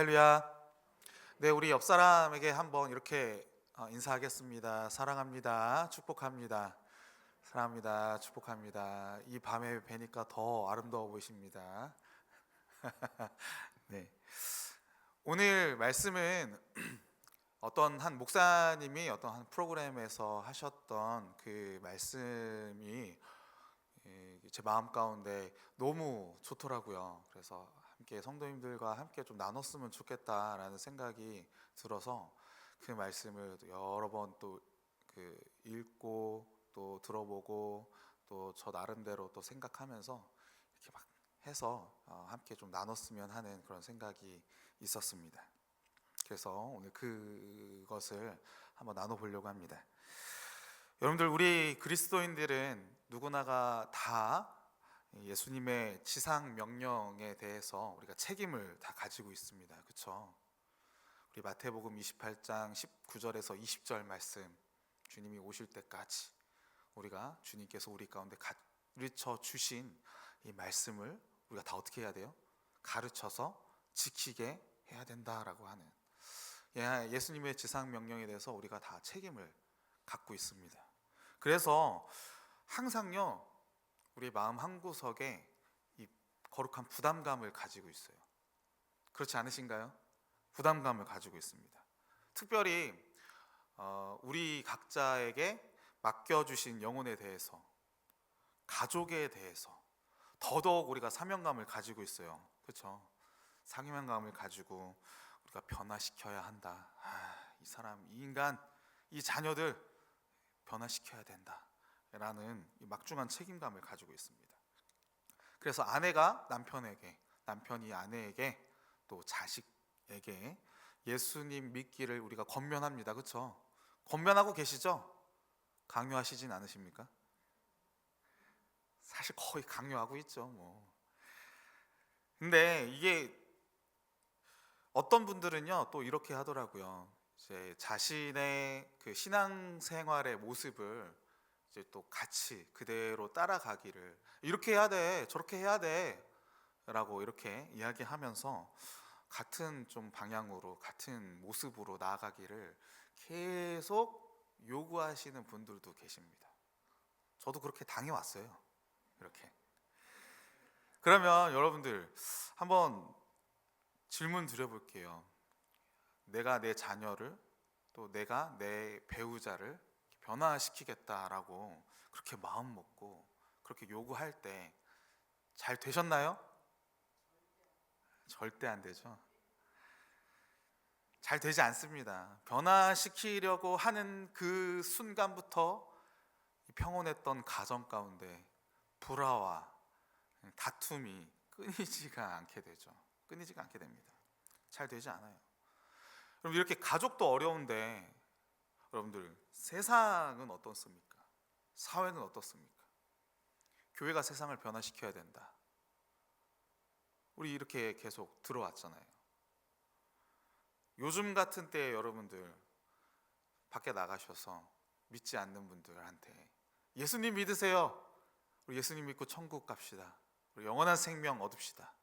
할렐루야. 네, 우리 옆 사람에게 한번 이렇게 인사하겠습니다. 사랑합니다. 축복합니다. 사랑합니다. 축복합니다. 이 밤에 뵈니까 더 아름다워 보이십니다. 네. 오늘 말씀은 어떤 한 목사님이 어떤 한 프로그램에서 하셨던 그 말씀이 제 마음 가운데 너무 좋더라고요. 그래서 함께 성도님들과 함께 좀 나눴으면 좋겠다라는 생각이 들어서 그 말씀을 여러 번 또 읽고 또 들어보고 또 저 나름대로 또 생각하면서 이렇게 막 해서 함께 좀 나눴으면 하는 그런 생각이 있었습니다. 그래서 오늘 그것을 한번 나눠보려고 합니다. 여러분들, 우리 그리스도인들은 누구나가 다 예수님의 지상 명령에 대해서 우리가 책임을 다 가지고 있습니다. 그렇죠? 우리 마태복음 28장 19절에서 20절 말씀, 주님이 오실 때까지 우리가 주님께서 우리 가운데 가르쳐 주신 이 말씀을 우리가 다 어떻게 해야 돼요? 가르쳐서 지키게 해야 된다라고 하는 예수님의 지상 명령에 대해서 우리가 다 책임을 갖고 있습니다. 그래서 항상요, 우리 마음 한구석에 이 거룩한 부담감을 가지고 있어요. 그렇지 않으신가요? 부담감을 가지고 있습니다. 특별히 우리 각자에게 맡겨주신 영혼에 대해서, 가족에 대해서 더더욱 우리가 사명감을 가지고 있어요. 그렇죠? 사명감을 가지고 우리가 변화시켜야 한다. 이 사람, 이 인간, 이 자녀들 변화시켜야 된다 라는 막중한 책임감을 가지고 있습니다. 그래서 아내가 남편에게, 남편이 아내에게, 또 자식에게 예수님 믿기를 우리가 권면합니다. 그렇죠? 권면하고 계시죠? 강요하시진 않으십니까? 사실 거의 강요하고 있죠. 근데 이게 어떤 분들은요 또 이렇게 하더라고요. 이제 자신의 그 신앙생활의 모습을 이제 또 같이 그대로 따라가기를, 이렇게 해야 돼, 저렇게 해야 돼 라고 이렇게 이야기하면서 같은 좀 방향으로, 같은 모습으로 나아가기를 계속 요구하시는 분들도 계십니다. 저도 그렇게 당해왔어요. 이렇게. 그러면 여러분들 한번 질문 드려볼게요. 내가 내 자녀를, 또 내가 내 배우자를 변화시키겠다라고 그렇게 마음 먹고 그렇게 요구할 때 잘 되셨나요? 절대 안 되죠. 잘 되지 않습니다. 변화시키려고 하는 그 순간부터 평온했던 가정 가운데 불화와 다툼이 끊이지가 않게 되죠. 끊이지가 않게 됩니다. 잘 되지 않아요. 그럼 이렇게 가족도 어려운데 여러분들, 세상은 어떻습니까? 사회는 어떻습니까? 교회가 세상을 변화시켜야 된다. 우리 이렇게 계속 들어왔잖아요. 요즘 같은 때에 여러분들 밖에 나가셔서 믿지 않는 분들한테 예수님 믿으세요. 우리 예수님 믿고 천국 갑시다. 우리 영원한 생명 얻읍시다.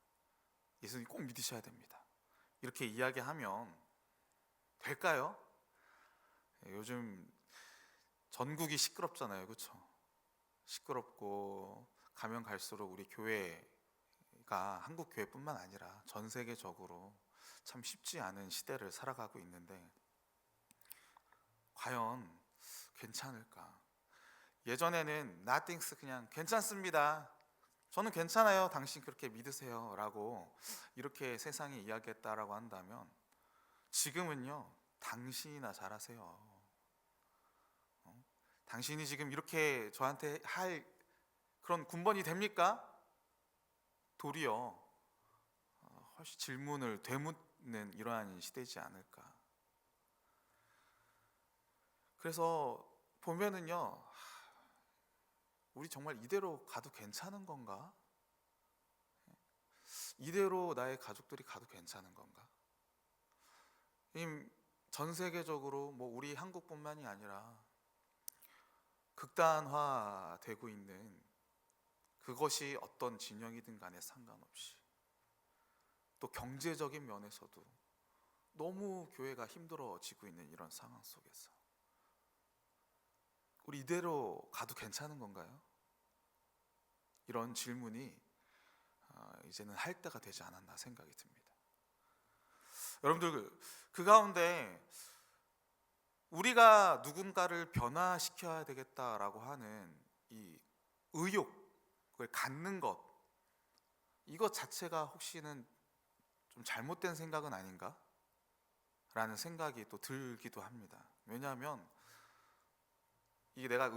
예수님 꼭 믿으셔야 됩니다. 이렇게 이야기하면 될까요? 요즘 전국이 시끄럽잖아요. 그렇죠? 시끄럽고 가면 갈수록 우리 교회가 한국 교회뿐만 아니라 전 세계적으로 참 쉽지 않은 시대를 살아가고 있는데 과연 괜찮을까? 예전에는 nothing's, 그냥 괜찮습니다, 저는 괜찮아요, 당신 그렇게 믿으세요 라고 이렇게 세상이 이야기했다라고 한다면, 지금은요, 당신이나 잘하세요. 당신이 지금 이렇게 저한테 할 그런 군번이 됩니까? 도리어 훨씬 질문을 되묻는 이러한 시대지 않을까. 그래서 보면은요, 우리 정말 이대로 가도 괜찮은 건가? 이대로 나의 가족들이 가도 괜찮은 건가? 전 세계적으로 우리 한국뿐만이 아니라 극단화되고 있는, 그것이 어떤 진영이든 간에 상관없이, 또 경제적인 면에서도 너무 교회가 힘들어지고 있는 이런 상황 속에서 우리 이대로 가도 괜찮은 건가요? 이런 질문이 이제는 할 때가 되지 않았나 생각이 듭니다. 여러분들, 그 가운데 우리가 누군가를 변화시켜야 되겠다라고 하는 이 의욕을 갖는 것, 이것 자체가 혹시는 좀 잘못된 생각은 아닌가? 라는 생각이 또 들기도 합니다. 왜냐하면 이게 내가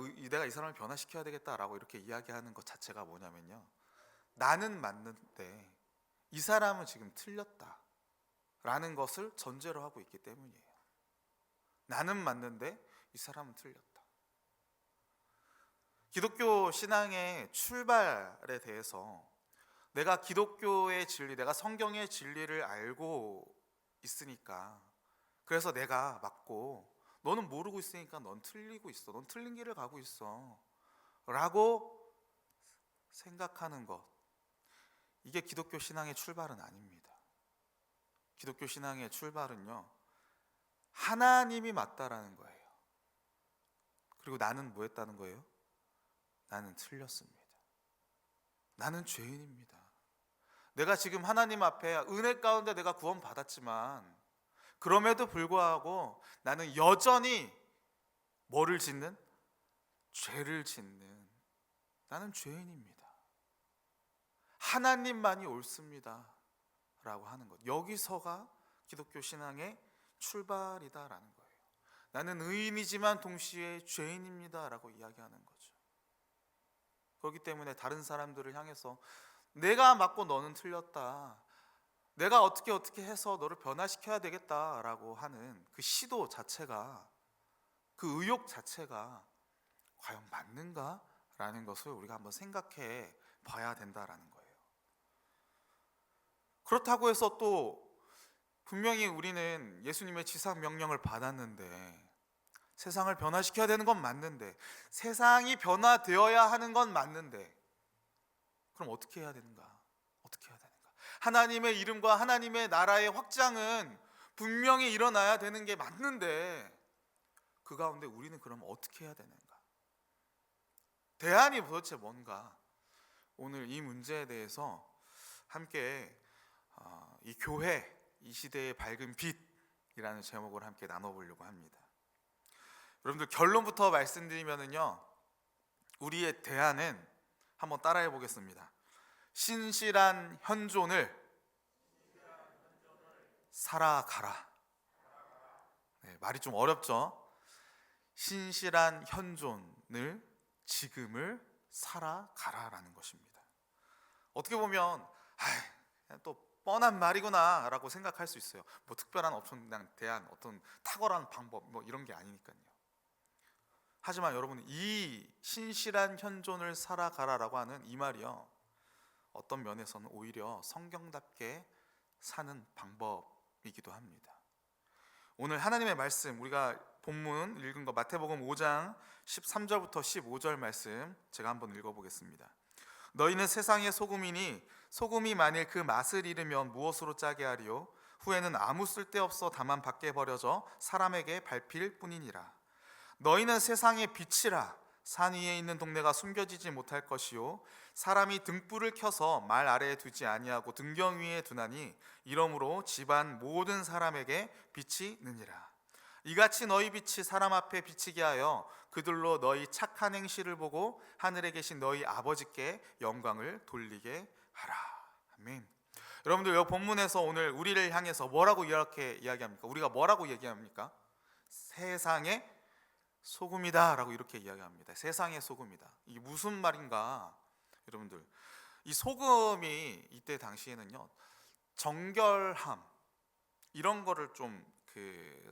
이 사람을 변화시켜야 되겠다라고 이렇게 이야기하는 것 자체가 뭐냐면요, 나는 맞는데 이 사람은 지금 틀렸다라는 것을 전제로 하고 있기 때문이에요. 나는 맞는데 이 사람은 틀렸다. 기독교 신앙의 출발에 대해서 내가 기독교의 진리, 내가 성경의 진리를 알고 있으니까, 그래서 내가 맞고 너는 모르고 있으니까 넌 틀리고 있어, 넌 틀린 길을 가고 있어 라고 생각하는 것, 이게 기독교 신앙의 출발은 아닙니다. 기독교 신앙의 출발은요, 하나님이 맞다라는 거예요. 그리고 나는 뭐 했다는 거예요? 나는 틀렸습니다. 나는 죄인입니다. 내가 지금 하나님 앞에 은혜 가운데 내가 구원 받았지만 그럼에도 불구하고 나는 여전히 뭐를 짓는? 죄를 짓는, 나는 죄인입니다. 하나님만이 옳습니다 라고 하는 것, 여기서가 기독교 신앙의 출발이다라는 거예요. 나는 의인이지만 동시에 죄인입니다 라고 이야기하는 거죠. 그렇기 때문에 다른 사람들을 향해서 내가 맞고 너는 틀렸다, 내가 어떻게 해서 너를 변화시켜야 되겠다라고 하는 그 시도 자체가, 그 의욕 자체가 과연 맞는가? 라는 것을 우리가 한번 생각해 봐야 된다라는 거예요. 그렇다고 해서 또 분명히 우리는 예수님의 지상 명령을 받았는데, 세상을 변화시켜야 되는 건 맞는데, 세상이 변화되어야 하는 건 맞는데, 그럼 어떻게 해야 되는가? 어떻게 해야 되는가? 하나님의 이름과 하나님의 나라의 확장은 분명히 일어나야 되는 게 맞는데, 그 가운데 우리는 그럼 어떻게 해야 되는가? 대안이 도대체 뭔가? 오늘 이 문제에 대해서 함께 이 교회, 이 시대의 밝은 빛이라는 제목을 함께 나눠보려고 합니다. 여러분들, 결론부터 말씀드리면요, 우리의 대안은 한번 따라해 보겠습니다. 신실한 현존을 살아가라. 네, 말이 좀 어렵죠? 신실한 현존을, 지금을 살아가라라는 것입니다. 어떻게 보면 그냥 또 뻔한 말이구나 라고 생각할 수 있어요. 뭐 특별한 엄청난 대안, 어떤 탁월한 방법, 뭐 이런 게 아니니까요. 하지만 여러분, 이 신실한 현존을 살아가라라고 하는 이 말이요, 어떤 면에서는 오히려 성경답게 사는 방법이기도 합니다. 오늘 하나님의 말씀, 우리가 본문 읽은 거 마태복음 5장 13절부터 15절 말씀 제가 한번 읽어보겠습니다. 너희는 세상의 소금이니 소금이 만일 그 맛을 잃으면 무엇으로 짜게 하리요? 후에는 아무 쓸데없어 다만 밖에 버려져 사람에게 밟힐 뿐이니라. 너희는 세상의 빛이라. 산 위에 있는 동네가 숨겨지지 못할 것이요, 사람이 등불을 켜서 말 아래에 두지 아니하고 등경 위에 두나니 이러므로 집안 모든 사람에게 빛이 느니라. 이같이 너희 빛이 사람 앞에 비치게 하여 그들로 너희 착한 행실을 보고 하늘에 계신 너희 아버지께 영광을 돌리게 하라. 아멘. 여러분들, 이 본문에서 오늘 우리를 향해서 뭐라고 이렇게 이야기합니까? 우리가 뭐라고 얘기합니까? 세상의 소금이다 라고 이렇게 이야기합니다. 세상의 소금이다. 이게 무슨 말인가? 여러분들, 이 소금이 이때 당시에는요, 정결함, 이런 거를 좀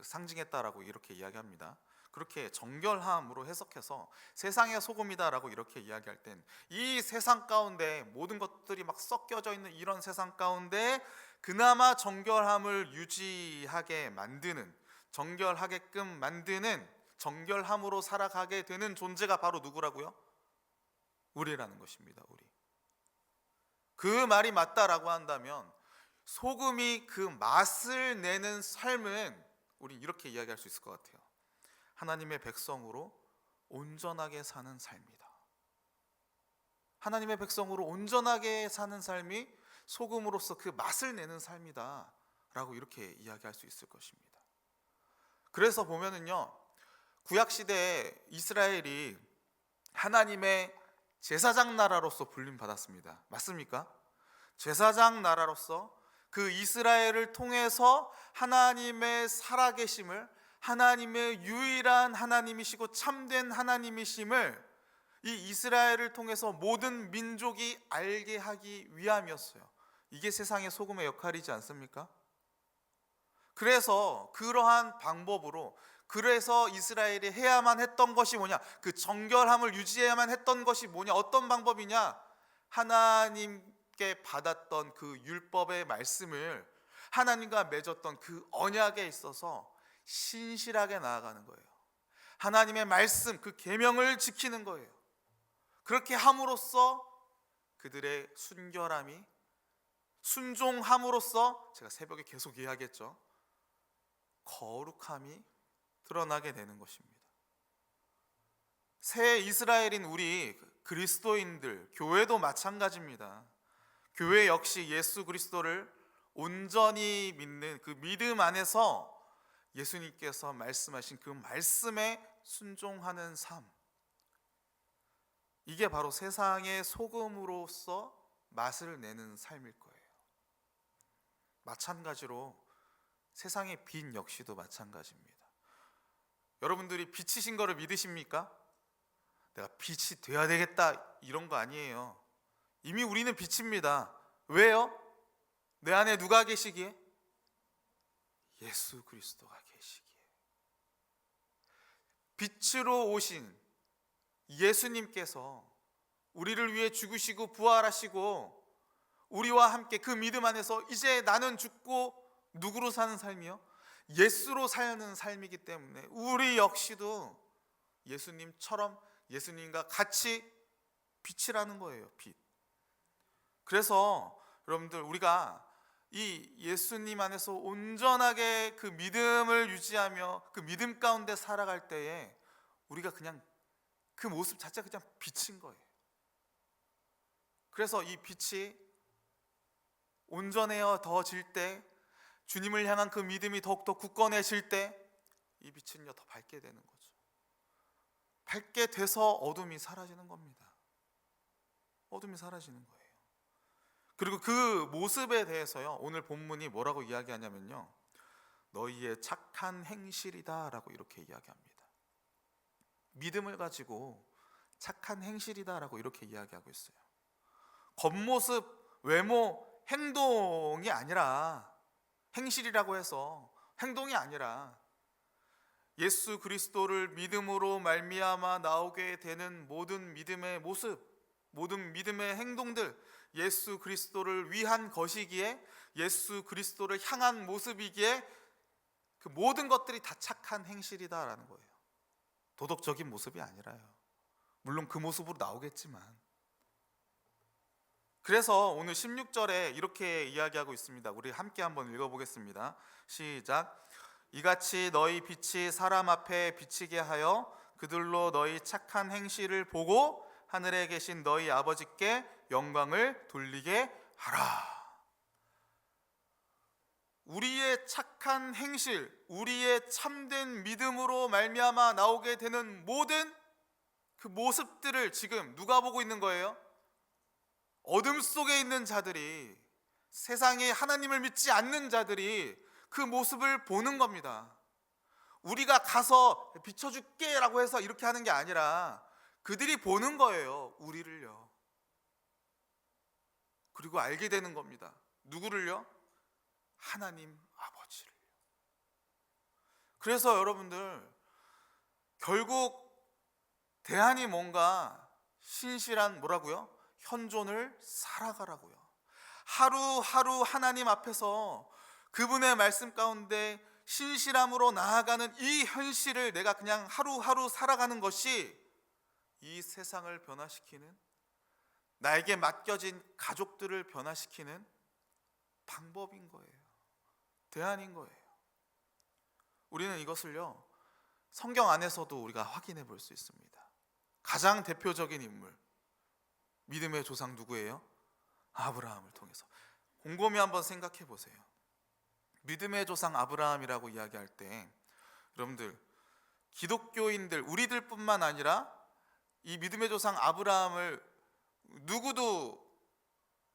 상징했다라고 이렇게 이야기합니다. 그렇게 정결함으로 해석해서 세상의 소금이다 라고 이렇게 이야기할 땐, 이 세상 가운데 모든 것들이 막 섞여져 있는 이런 세상 가운데 그나마 정결함을 유지하게 만드는, 정결하게끔 만드는, 정결함으로 살아가게 되는 존재가 바로 누구라고요? 우리라는 것입니다. 우리. 그 말이 맞다라고 한다면 소금이 그 맛을 내는 삶은 우리 이렇게 이야기할 수 있을 것 같아요. 하나님의 백성으로 온전하게 사는 삶이다. 하나님의 백성으로 온전하게 사는 삶이 소금으로서 그 맛을 내는 삶이다 라고 이렇게 이야기할 수 있을 것입니다. 그래서 보면은요, 구약시대에 이스라엘이 하나님의 제사장 나라로서 불림받았습니다. 맞습니까? 제사장 나라로서 그 이스라엘을 통해서 하나님의 살아계심을, 하나님의 유일한 하나님이시고 참된 하나님이심을 이 이스라엘을 통해서 모든 민족이 알게 하기 위함이었어요. 이게 세상의 소금의 역할이지 않습니까? 그래서 그러한 방법으로, 그래서 이스라엘이 해야만 했던 것이 뭐냐? 그 정결함을 유지해야만 했던 것이 뭐냐? 어떤 방법이냐? 하나님께 받았던 그 율법의 말씀을, 하나님과 맺었던 그 언약에 있어서 신실하게 나아가는 거예요. 하나님의 말씀, 그 계명을 지키는 거예요. 그렇게 함으로써 그들의 순결함이, 순종함으로써, 제가 새벽에 계속 이야기했죠, 거룩함이 드러나게 되는 것입니다. 새 이스라엘인 우리 그리스도인들, 교회도 마찬가지입니다. 교회 역시 예수 그리스도를 온전히 믿는 그 믿음 안에서 예수님께서 말씀하신 그 말씀에 순종하는 삶, 이게 바로 세상의 소금으로서 맛을 내는 삶일 거예요. 마찬가지로 세상의 빛 역시도 마찬가지입니다. 여러분들이 빛이신 거를 믿으십니까? 내가 빛이 돼야 되겠다 이런 거 아니에요. 이미 우리는 빛입니다. 왜요? 내 안에 누가 계시기에? 예수 그리스도가 계시기에. 빛으로 오신 예수님께서 우리를 위해 죽으시고 부활하시고 우리와 함께 그 믿음 안에서 이제 나는 죽고 누구로 사는 삶이요? 예수로 사는 삶이기 때문에 우리 역시도 예수님처럼, 예수님과 같이 빛이라는 거예요. 빛. 그래서 여러분들, 우리가 이 예수님 안에서 온전하게 그 믿음을 유지하며 그 믿음 가운데 살아갈 때에 우리가 그냥 그 모습 자체가 그냥 빛인 거예요. 그래서 이 빛이 온전해져질 때, 주님을 향한 그 믿음이 더욱더 굳건해질 때 이 빛은요 더 밝게 되는 거죠. 밝게 돼서 어둠이 사라지는 겁니다. 어둠이 사라지는 거예요. 그리고 그 모습에 대해서요, 오늘 본문이 뭐라고 이야기하냐면요, 너희의 착한 행실이다 라고 이렇게 이야기합니다. 믿음을 가지고 착한 행실이다 라고 이렇게 이야기하고 있어요. 겉모습, 외모, 행동이 아니라, 행실이라고 해서 행동이 아니라 예수 그리스도를 믿음으로 말미암아 나오게 되는 모든 믿음의 모습, 모든 믿음의 행동들, 예수 그리스도를 위한 것이기에, 예수 그리스도를 향한 모습이기에 그 모든 것들이 다 착한 행실이다라는 거예요. 도덕적인 모습이 아니라요. 물론 그 모습으로 나오겠지만. 그래서 오늘 16절에 이렇게 이야기하고 있습니다. 우리 함께 한번 읽어보겠습니다. 시작. 이같이 너희 빛이 사람 앞에 비치게 하여 그들로 너희 착한 행실을 보고 하늘에 계신 너희 아버지께 영광을 돌리게 하라. 우리의 착한 행실, 우리의 참된 믿음으로 말미암아 나오게 되는 모든 그 모습들을 지금 누가 보고 있는 거예요? 어둠 속에 있는 자들이, 세상에 하나님을 믿지 않는 자들이 그 모습을 보는 겁니다. 우리가 가서 비춰줄게 라고 해서 이렇게 하는 게 아니라 그들이 보는 거예요. 우리를요. 그리고 알게 되는 겁니다. 누구를요? 하나님 아버지를. 그래서 여러분들, 결국 대안이 뭔가 신실한 뭐라고요? 현존을 살아가라고요. 하루하루 하나님 앞에서 그분의 말씀 가운데 신실함으로 나아가는 이 현실을 내가 그냥 하루하루 살아가는 것이 이 세상을 변화시키는, 나에게 맡겨진 가족들을 변화시키는 방법인 거예요. 대안인 거예요. 우리는 이것을요, 성경 안에서도 우리가 확인해 볼 수 있습니다. 가장 대표적인 인물, 믿음의 조상 누구예요? 아브라함을 통해서. 곰곰이 한번 생각해 보세요. 믿음의 조상 아브라함이라고 이야기할 때 여러분들, 기독교인들, 우리들 뿐만 아니라 이 믿음의 조상 아브라함을 누구도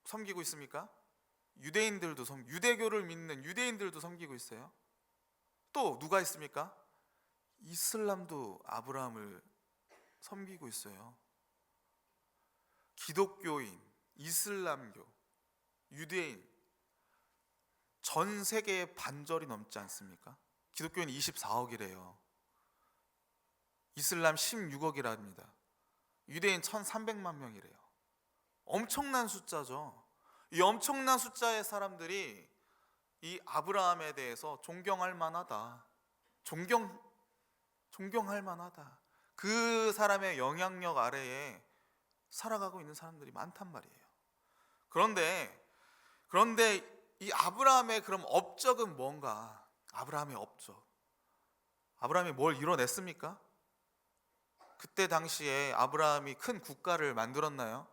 섬기고 있습니까? 유대인들도 유대교를 믿는 유대인들도 섬기고 있어요. 또 누가 있습니까? 이슬람도 아브라함을 섬기고 있어요. 기독교인, 이슬람교, 유대인, 전 세계의 반절이 넘지 않습니까? 기독교인 24억이래요. 이슬람 16억이랍니다. 유대인 1300만 명이래요. 엄청난 숫자죠. 이 엄청난 숫자의 사람들이 이 아브라함에 대해서 존경할 만하다, 존경할 만하다, 그 사람의 영향력 아래에 살아가고 있는 사람들이 많단 말이에요. 그런데 이 아브라함의 그럼 업적은 뭔가? 아브라함의 업적, 아브라함이 뭘 이뤄냈습니까? 그때 당시에 아브라함이 큰 국가를 만들었나요?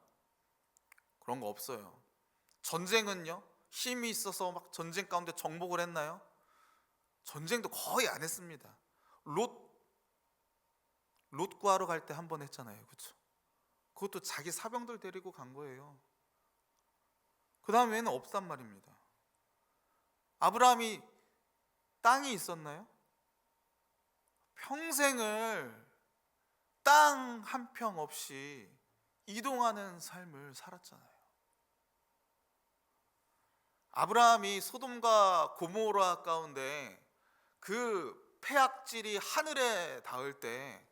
그런 거 없어요. 전쟁은요? 힘이 있어서 막 전쟁 가운데 정복을 했나요? 전쟁도 거의 안 했습니다. 롯 구하러 갈 때 한 번 했잖아요. 그렇죠? 그것도 자기 사병들 데리고 간 거예요. 그 다음에는 없단 말입니다. 아브라함이 땅이 있었나요? 평생을 땅 한 평 없이 이동하는 삶을 살았잖아요. 아브라함이 소돔과 고모라 가운데 그 폐악질이 하늘에 닿을 때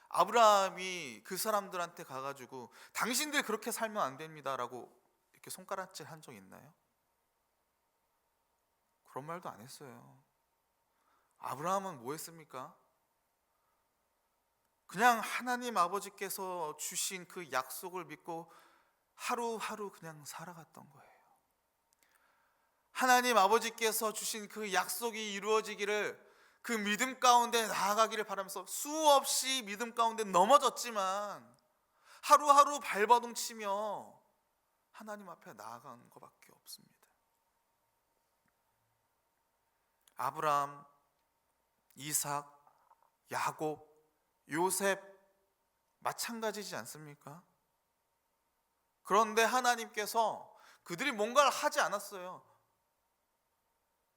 아브라함이 그 사람들한테 가가지고 당신들 그렇게 살면 안 됩니다라고 이렇게 손가락질 한 적 있나요? 그런 말도 안 했어요. 아브라함은 뭐 했습니까? 그냥 하나님 아버지께서 주신 그 약속을 믿고 하루하루 그냥 살아갔던 거예요. 하나님 아버지께서 주신 그 약속이 이루어지기를, 그 믿음 가운데 나아가기를 바라면서 수없이 믿음 가운데 넘어졌지만 하루하루 발버둥 치며 하나님 앞에 나아간 것밖에 없습니다. 아브라함, 이삭, 야곱, 요셉 마찬가지지 않습니까? 그런데 하나님께서 그들이 뭔가를 하지 않았어요.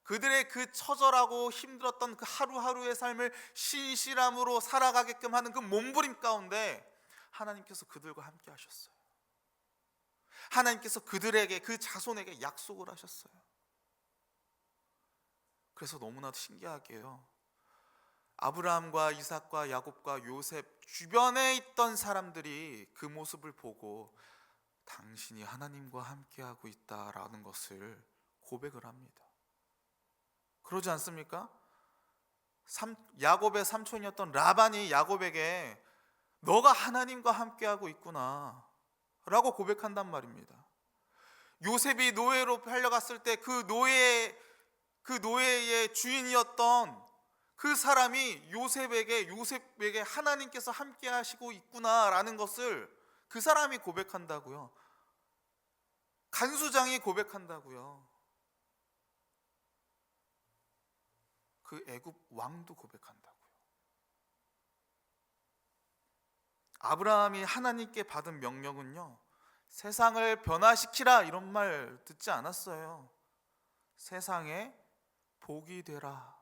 그들의 그 처절하고 힘들었던 그 하루하루의 삶을 신실함으로 살아가게끔 하는 그 몸부림 가운데 하나님께서 그들과 함께 하셨어요. 하나님께서 그들에게, 그 자손에게 약속을 하셨어요. 그래서 너무나도 신기하게요, 아브라함과 이삭과 야곱과 요셉 주변에 있던 사람들이 그 모습을 보고 당신이 하나님과 함께하고 있다라는 것을 고백을 합니다. 그러지 않습니까? 야곱의 삼촌이었던 라반이 야곱에게 너가 하나님과 함께하고 있구나 라고 고백한단 말입니다. 요셉이 노예로 팔려갔을 때 그 노예의 주인이었던 그 사람이 요셉에게 하나님께서 함께 하시고 있구나라는 것을 그 사람이 고백한다고요. 간수장이 고백한다고요. 그 애굽 왕도 고백한다고요. 아브라함이 하나님께 받은 명령은요, 세상을 변화시키라 이런 말 듣지 않았어요. 세상에 복이 되라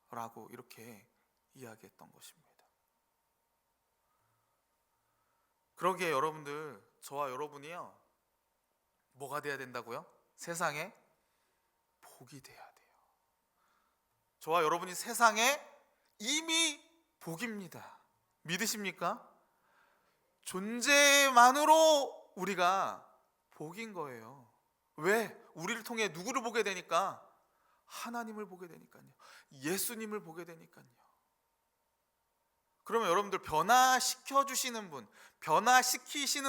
라고 이렇게 이야기했던 것입니다. 그러기에 여러분들, 저와 여러분이요, 뭐가 돼야 된다고요? 세상에 복이 돼야 돼요. 저와 여러분이 세상에 이미 복입니다. 믿으십니까? 존재만으로 우리가 복인 거예요. 왜? 우리를 통해 누구를 보게 되니까? 하나님을 보게 되니까요. 예수님을 보게 되니까요. 그러면 여러분들, 변화시키시는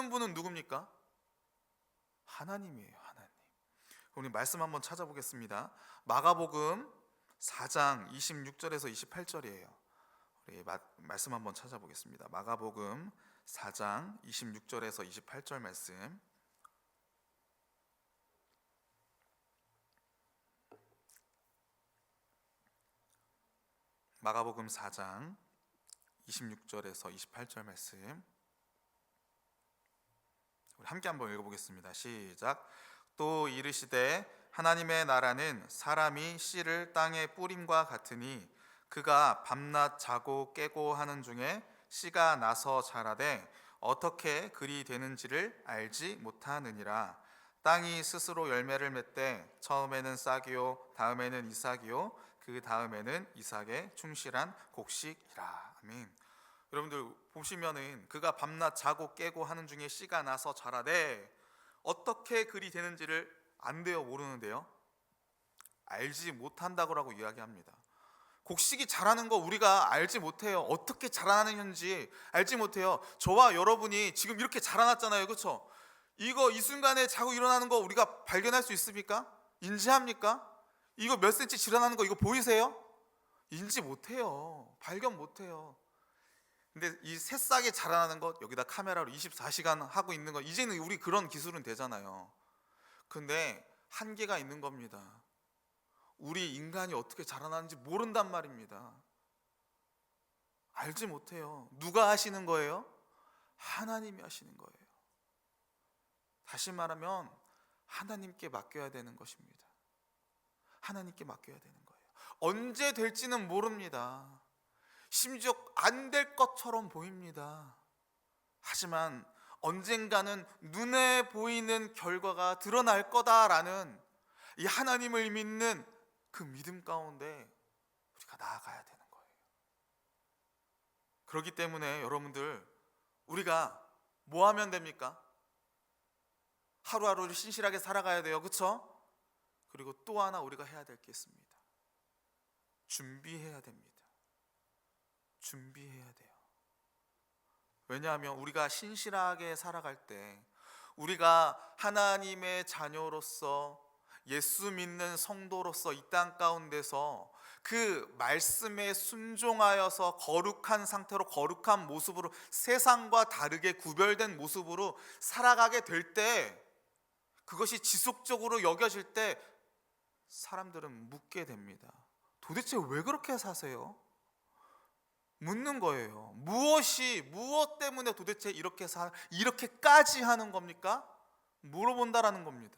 분은 누굽니까? 하나님이에요. 하나님. 우리 말씀 한번 찾아보겠습니다. 마가복음 4장 26절에서 28절이에요. 우리 말씀 한번 찾아보겠습니다. 마가복음 4장 26절에서 28절 말씀. 마가복음 4장 26절에서 28절 말씀. 우리 함께 한번 읽어보겠습니다. 시작. 또 이르시되 하나님의 나라는 사람이 씨를 땅에 뿌림과 같으니 그가 밤낮 자고 깨고 하는 중에 씨가 나서 자라되 어떻게 그리 되는지를 알지 못하느니라. 땅이 스스로 열매를 맺되 처음에는 싹이요 다음에는 이삭이요 그 다음에는 이삭의 충실한 곡식이라. 아멘. 여러분들 보시면은 그가 밤낮 자고 깨고 하는 중에 씨가 나서 자라되 어떻게 그리 되는지를 안돼요, 모르는데요, 알지 못한다고 이야기합니다. 곡식이 자라는 거 우리가 알지 못해요. 어떻게 자라나는지 알지 못해요. 저와 여러분이 지금 이렇게 자라났잖아요, 그렇죠? 이거 이 순간에 자고 일어나는 거 우리가 발견할 수 있습니까? 인지합니까? 이거 몇 센치 자라나는 거 이거 보이세요? 인지 못해요. 발견 못해요. 근데 이 새싹이 자라나는 것, 여기다 카메라로 24시간 하고 있는 거, 이제는 우리 그런 기술은 되잖아요. 근데 한계가 있는 겁니다. 우리 인간이 어떻게 자라나는지 모른단 말입니다. 알지 못해요. 누가 하시는 거예요? 하나님이 하시는 거예요. 다시 말하면 하나님께 맡겨야 되는 것입니다. 하나님께 맡겨야 되는 거예요. 언제 될지는 모릅니다. 심지어 안 될 것처럼 보입니다. 하지만 언젠가는 눈에 보이는 결과가 드러날 거다라는 이 하나님을 믿는 그 믿음 가운데 우리가 나아가야 되는 거예요. 그렇기 때문에 여러분들, 우리가 뭐 하면 됩니까? 하루하루를 신실하게 살아가야 돼요, 그렇죠? 그리고 또 하나 우리가 해야 될 게 있습니다. 준비해야 됩니다. 준비해야 돼요. 왜냐하면 우리가 신실하게 살아갈 때, 우리가 하나님의 자녀로서 예수 믿는 성도로서 이 땅 가운데서 그 말씀에 순종하여서 거룩한 상태로, 거룩한 모습으로, 세상과 다르게 구별된 모습으로 살아가게 될 때, 그것이 지속적으로 여겨질 때 사람들은 묻게 됩니다. 도대체 왜 그렇게 사세요? 묻는 거예요. 무엇 때문에 도대체 이렇게까지 하는 겁니까? 물어본다라는 겁니다.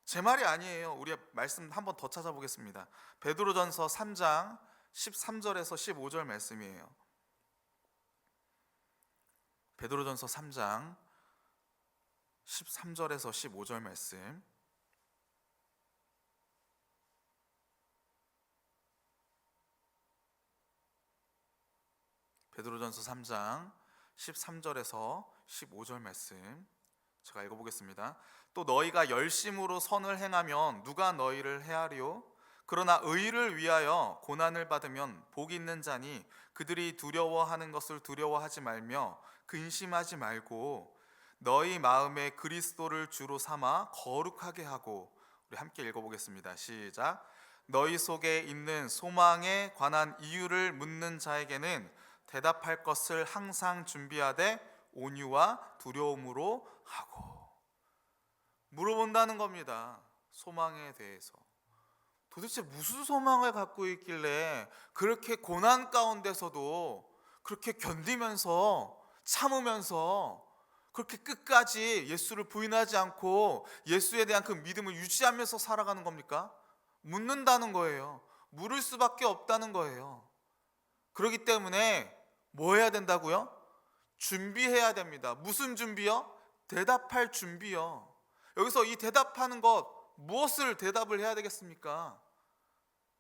제 말이 아니에요. 우리 말씀 한번 더 찾아보겠습니다. 베드로전서 3장 13절에서 15절 말씀이에요. 베드로전서 3장 13절에서 15절 말씀. 베드로전서 3장 13절에서 15절 말씀 제가 읽어보겠습니다. 또 너희가 열심으로 선을 행하면 누가 너희를 해하리요? 그러나 의를 위하여 고난을 받으면 복이 있는 자니 그들이 두려워하는 것을 두려워하지 말며 근심하지 말고 너희 마음에 그리스도를 주로 삼아 거룩하게 하고. 우리 함께 읽어보겠습니다. 시작. 너희 속에 있는 소망에 관한 이유를 묻는 자에게는 대답할 것을 항상 준비하되 온유와 두려움으로 하고. 물어본다는 겁니다. 소망에 대해서. 도대체 무슨 소망을 갖고 있길래 그렇게 고난 가운데서도 그렇게 견디면서 참으면서 그렇게 끝까지 예수를 부인하지 않고 예수에 대한 그 믿음을 유지하면서 살아가는 겁니까? 묻는다는 거예요. 물을 수밖에 없다는 거예요. 그렇기 때문에 뭐 해야 된다고요? 준비해야 됩니다. 무슨 준비요? 대답할 준비요. 여기서 이 대답하는 것, 무엇을 대답을 해야 되겠습니까?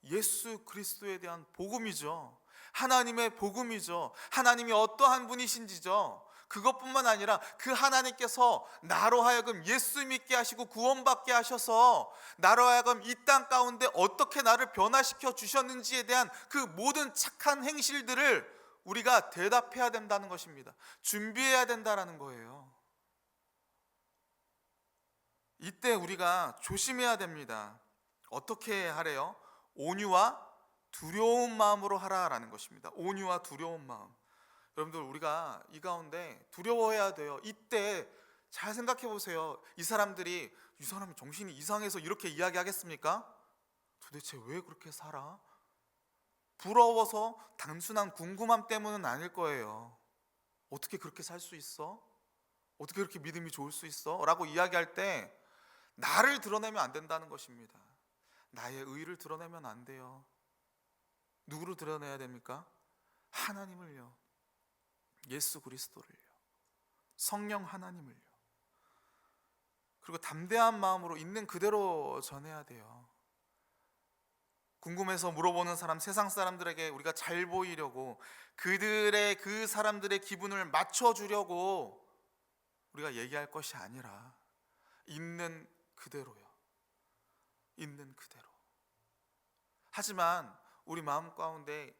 예수 그리스도에 대한 복음이죠. 하나님의 복음이죠. 하나님이 어떠한 분이신지죠. 그것뿐만 아니라 그 하나님께서 나로 하여금 예수 믿게 하시고 구원받게 하셔서 나로 하여금 이 땅 가운데 어떻게 나를 변화시켜 주셨는지에 대한 그 모든 착한 행실들을 우리가 대답해야 된다는 것입니다. 준비해야 된다는 거예요. 이때 우리가 조심해야 됩니다. 어떻게 하래요? 온유와 두려운 마음으로 하라라는 것입니다. 온유와 두려운 마음. 여러분들, 우리가 이 가운데 두려워해야 돼요. 이때 잘 생각해 보세요. 이 사람들이, 이 사람이 정신이 이상해서 이렇게 이야기하겠습니까? 도대체 왜 그렇게 살아? 부러워서 단순한 궁금함 때문은 아닐 거예요. 어떻게 그렇게 살 수 있어? 어떻게 그렇게 믿음이 좋을 수 있어? 라고 이야기할 때 나를 드러내면 안 된다는 것입니다. 나의 의를 드러내면 안 돼요. 누구를 드러내야 됩니까? 하나님을요. 예수 그리스도를요. 성령 하나님을요. 그리고 담대한 마음으로 있는 그대로 전해야 돼요. 궁금해서 물어보는 사람, 세상 사람들에게 우리가 잘 보이려고, 그들의, 그 사람들의 기분을 맞춰주려고 우리가 얘기할 것이 아니라 있는 그대로요. 있는 그대로. 하지만 우리 마음 가운데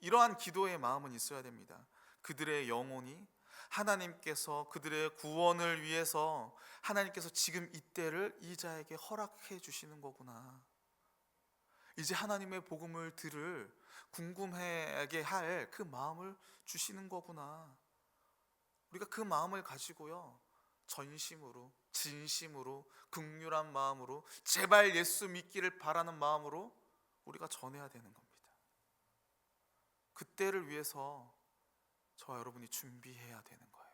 이러한 기도의 마음은 있어야 됩니다. 그들의 영혼이 하나님께서 그들의 구원을 위해서 하나님께서 지금 이때를 이 자에게 허락해 주시는 거구나. 이제 하나님의 복음을 들을 궁금하게 할 그 마음을 주시는 거구나. 우리가 그 마음을 가지고요, 전심으로, 진심으로, 긍휼한 마음으로, 제발 예수 믿기를 바라는 마음으로 우리가 전해야 되는 겁니다. 그때를 위해서 저와 여러분이 준비해야 되는 거예요.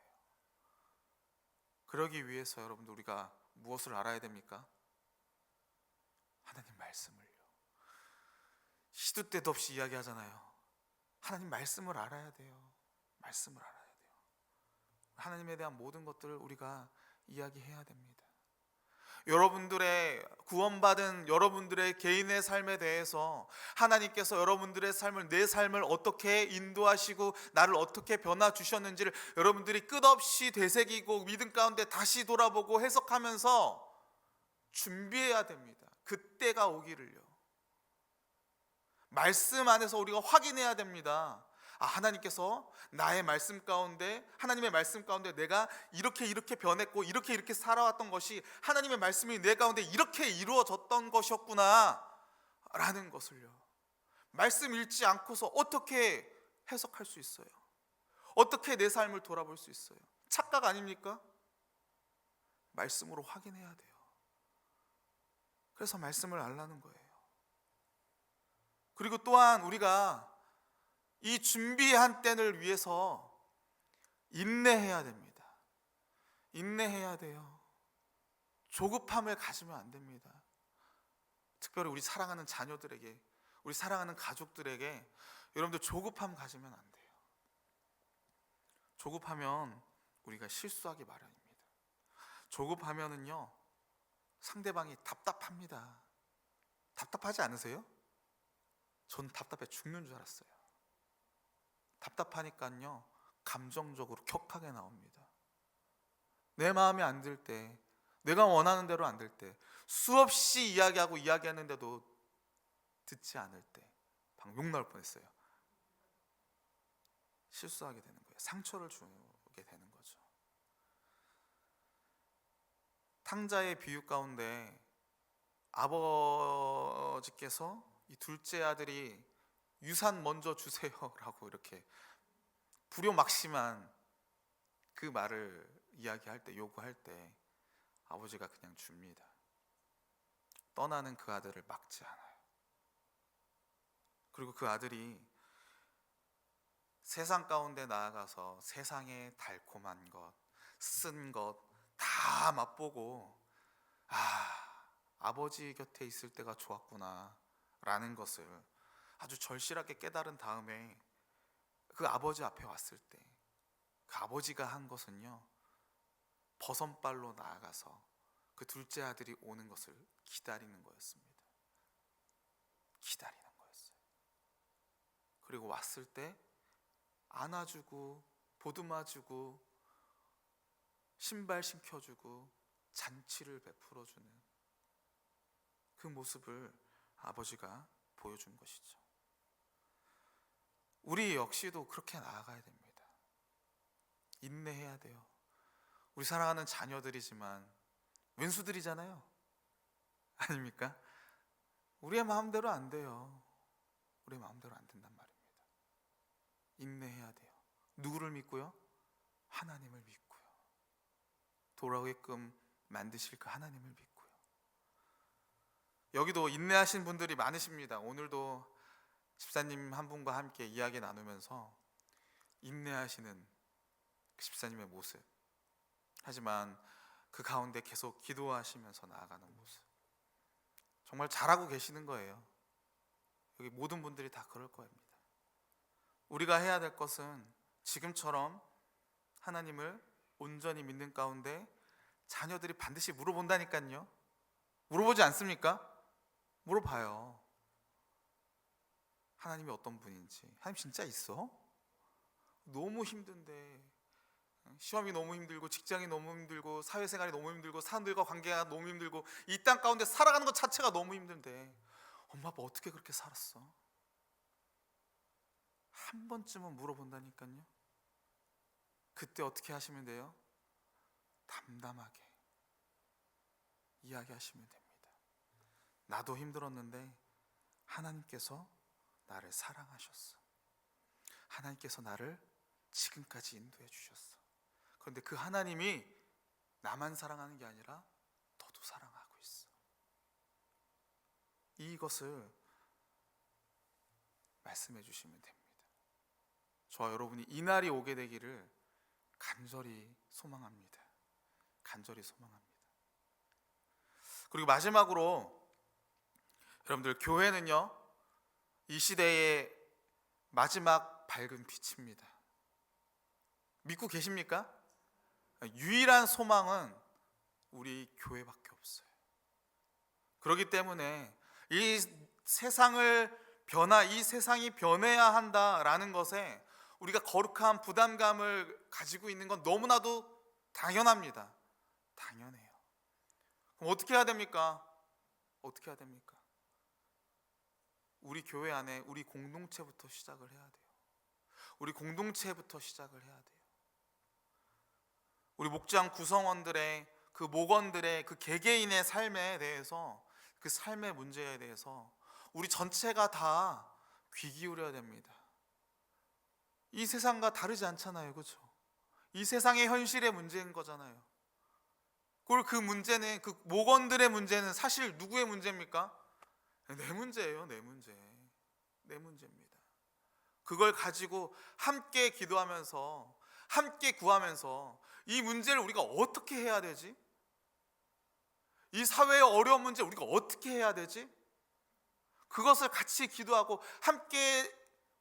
그러기 위해서 여러분들, 우리가 무엇을 알아야 됩니까? 하나님 말씀을요. 시도 때도 없이 이야기하잖아요. 하나님 말씀을 알아야 돼요. 말씀을 알아야 돼요. 하나님에 대한 모든 것들을 우리가 이야기해야 됩니다. 여러분들의 구원받은 여러분들의 개인의 삶에 대해서 하나님께서 여러분들의 삶을, 내 삶을 어떻게 인도하시고 나를 어떻게 변화 주셨는지를 여러분들이 끝없이 되새기고 믿음 가운데 다시 돌아보고 해석하면서 준비해야 됩니다. 그때가 오기를요. 말씀 안에서 우리가 확인해야 됩니다. 하나님께서 나의 말씀 가운데, 하나님의 말씀 가운데 내가 이렇게 변했고 이렇게 살아왔던 것이 하나님의 말씀이 내 가운데 이렇게 이루어졌던 것이었구나 라는 것을요, 말씀 읽지 않고서 어떻게 해석할 수 있어요? 어떻게 내 삶을 돌아볼 수 있어요? 착각 아닙니까? 말씀으로 확인해야 돼요. 그래서 말씀을 알라는 거예요. 그리고 또한 우리가 이 준비한 때를 위해서 인내해야 됩니다. 인내해야 돼요. 조급함을 가지면 안 됩니다. 특별히 우리 사랑하는 자녀들에게, 우리 사랑하는 가족들에게 여러분들 조급함 가지면 안 돼요. 조급하면 우리가 실수하기 마련입니다. 조급하면은요, 상대방이 답답합니다. 답답하지 않으세요? 전 답답해 죽는 줄 알았어요. 답답하니까요, 감정적으로 격하게 나옵니다. 내 마음에 안 들 때, 내가 원하는 대로 안 될 때, 수없이 이야기했는데도 듣지 않을 때 방금 욕 나올 뻔했어요. 실수하게 되는 거예요. 상처를 주게 되는 거죠. 탕자의 비유 가운데 아버지께서 이 둘째 아들이 유산 먼저 주세요라고 이렇게 불효막심한 그 말을 이야기할 때, 요구할 때 아버지가 그냥 줍니다. 떠나는 그 아들을 막지 않아요. 그리고 그 아들이 세상 가운데 나아가서 세상의 달콤한 것, 쓴 것 다 맛보고, 아버지 곁에 있을 때가 좋았구나 라는 것을 아주 절실하게 깨달은 다음에 그 아버지 앞에 왔을 때 그 아버지가 한 것은요, 버선발로 나아가서 그 둘째 아들이 오는 것을 기다리는 거였습니다. 기다리는 거였어요. 그리고 왔을 때 안아주고 보듬어주고 신발 신겨주고 잔치를 베풀어주는 그 모습을 아버지가 보여준 것이죠. 우리 역시도 그렇게 나아가야 됩니다. 인내해야 돼요. 우리 사랑하는 자녀들이지만 왼수들이잖아요. 아닙니까? 우리의 마음대로 안 돼요. 우리의 마음대로 안 된단 말입니다. 인내해야 돼요. 누구를 믿고요? 하나님을 믿고요. 돌아오게끔 만드실 그 하나님을 믿고요. 여기도 인내하신 분들이 많으십니다. 오늘도 집사님 한 분과 함께 이야기 나누면서 인내하시는 그 집사님의 모습, 하지만 그 가운데 계속 기도하시면서 나아가는 모습, 정말 잘하고 계시는 거예요. 여기 모든 분들이 다 그럴 겁니다. 우리가 해야 될 것은 지금처럼 하나님을 온전히 믿는 가운데 자녀들이 반드시 물어본다니까요. 물어보지 않습니까? 물어봐요. 하나님이 어떤 분인지. 하나님 진짜 있어? 너무 힘든데, 시험이 너무 힘들고, 직장이 너무 힘들고, 사회생활이 너무 힘들고, 사람들과 관계가 너무 힘들고, 이 땅 가운데 살아가는 것 자체가 너무 힘든데 엄마 아빠 어떻게 그렇게 살았어? 한 번쯤은 물어본다니까요. 그때 어떻게 하시면 돼요? 담담하게 이야기하시면 됩니다. 나도 힘들었는데 하나님께서 나를 사랑하셨어. 하나님께서 나를 지금까지 인도해 주셨어. 그런데 그 하나님이 나만 사랑하는 게 아니라 너도 사랑하고 있어. 이것을 말씀해 주시면 됩니다. 저와 여러분이 이 날이 오게 되기를 간절히 소망합니다. 간절히 소망합니다. 그리고 마지막으로 여러분들, 교회는요 이 시대의 마지막 밝은 빛입니다. 믿고 계십니까? 유일한 소망은 우리 교회밖에 없어요. 그렇기 때문에 이 세상이 변해야 한다라는 것에 우리가 거룩한 부담감을 가지고 있는 건 너무나도 당연합니다. 당연해요. 그럼 어떻게 해야 됩니까? 어떻게 해야 됩니까? 우리 교회 안에 우리 공동체부터 시작을 해야 돼요. 우리 공동체부터 시작을 해야 돼요. 우리 목장 구성원들의 그 목원들의 그 개개인의 삶에 대해서, 그 삶의 문제에 대해서 우리 전체가 다 귀 기울여야 됩니다. 이 세상과 다르지 않잖아요, 그렇죠? 이 세상의 현실의 문제인 거잖아요. 그리고 그 문제는, 그 목원들의 문제는 사실 누구의 문제입니까? 내 문제예요. 내 문제입니다. 그걸 가지고 함께 기도하면서, 함께 구하면서 이 문제를 우리가 어떻게 해야 되지? 이 사회의 어려운 문제 우리가 어떻게 해야 되지? 그것을 같이 기도하고 함께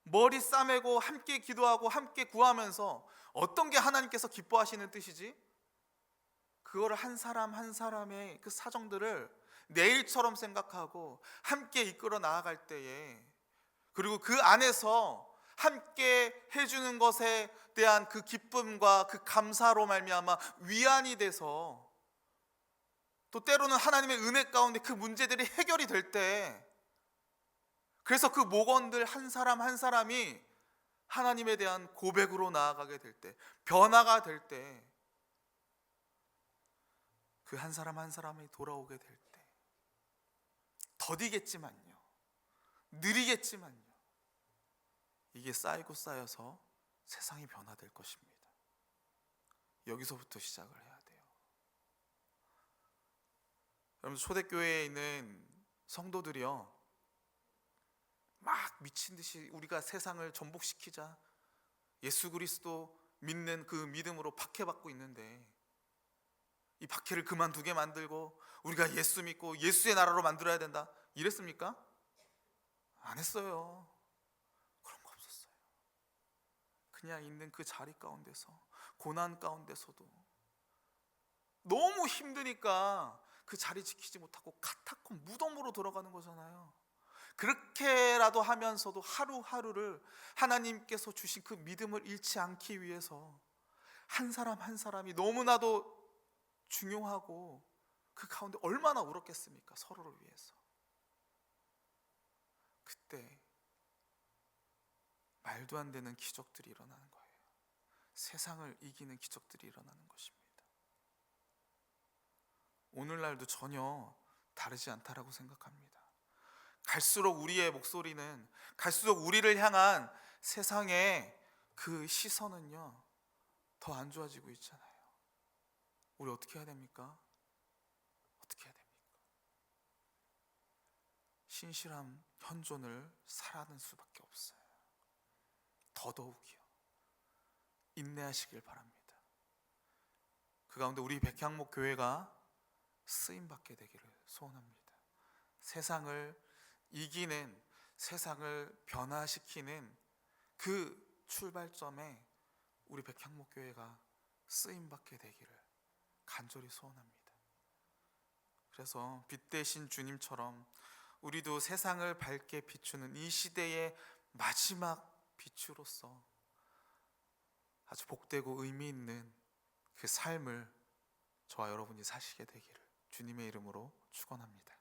머리 싸매고 함께 기도하고 함께 구하면서 어떤 게 하나님께서 기뻐하시는 뜻이지? 그거를 한 사람 한 사람의 그 사정들을 내일처럼 생각하고 함께 이끌어 나아갈 때에, 그리고 그 안에서 함께 해주는 것에 대한 그 기쁨과 그 감사로 말미암아 위안이 돼서, 또 때로는 하나님의 은혜 가운데 그 문제들이 해결이 될 때, 그래서 그 목원들 한 사람 한 사람이 하나님에 대한 고백으로 나아가게 될 때, 변화가 될 때, 그 한 사람 한 사람이 돌아오게 될 때, 더디겠지만요, 느리겠지만요, 이게 쌓이고 쌓여서 세상이 변화될 것입니다. 여기서부터 시작을 해야 돼요. 여러분, 초대교회에 있는 성도들이요, 막 미친 듯이 우리가 세상을 전복시키자, 예수 그리스도 믿는 그 믿음으로 박해받고 있는데, 이 박해를 그만두게 만들고 우리가 예수 믿고 예수의 나라로 만들어야 된다, 이랬습니까? 안 했어요. 그런 거 없었어요. 그냥 있는 그 자리 가운데서, 고난 가운데서도 너무 힘드니까 그 자리 지키지 못하고 카타콤, 무덤으로 돌아가는 거잖아요. 그렇게라도 하면서도 하루하루를 하나님께서 주신 그 믿음을 잃지 않기 위해서 한 사람 한 사람이 너무나도 중요하고, 그 가운데 얼마나 울었겠습니까? 서로를 위해서. 그때 말도 안 되는 기적들이 일어나는 거예요. 세상을 이기는 기적들이 일어나는 것입니다. 오늘날도 전혀 다르지 않다라고 생각합니다. 갈수록 우리의 목소리는, 갈수록 우리를 향한 세상의 그 시선은요 더 안 좋아지고 있잖아요. 우리 어떻게 해야 됩니까? 어떻게 해야 됩니까? 신실한 현존을 살아가는 수밖에 없어요. 더더욱이요. 인내하시길 바랍니다. 그 가운데 우리 백향목 교회가 쓰임받게 되기를 소원합니다. 세상을 이기는, 세상을 변화시키는 그 출발점에 우리 백향목 교회가 쓰임받게 되기를 간절히 소원합니다. 그래서 빛 대신 주님처럼 우리도 세상을 밝게 비추는 이 시대의 마지막 빛으로서 아주 복되고 의미 있는 그 삶을 저와 여러분이 사시게 되기를 주님의 이름으로 축원합니다.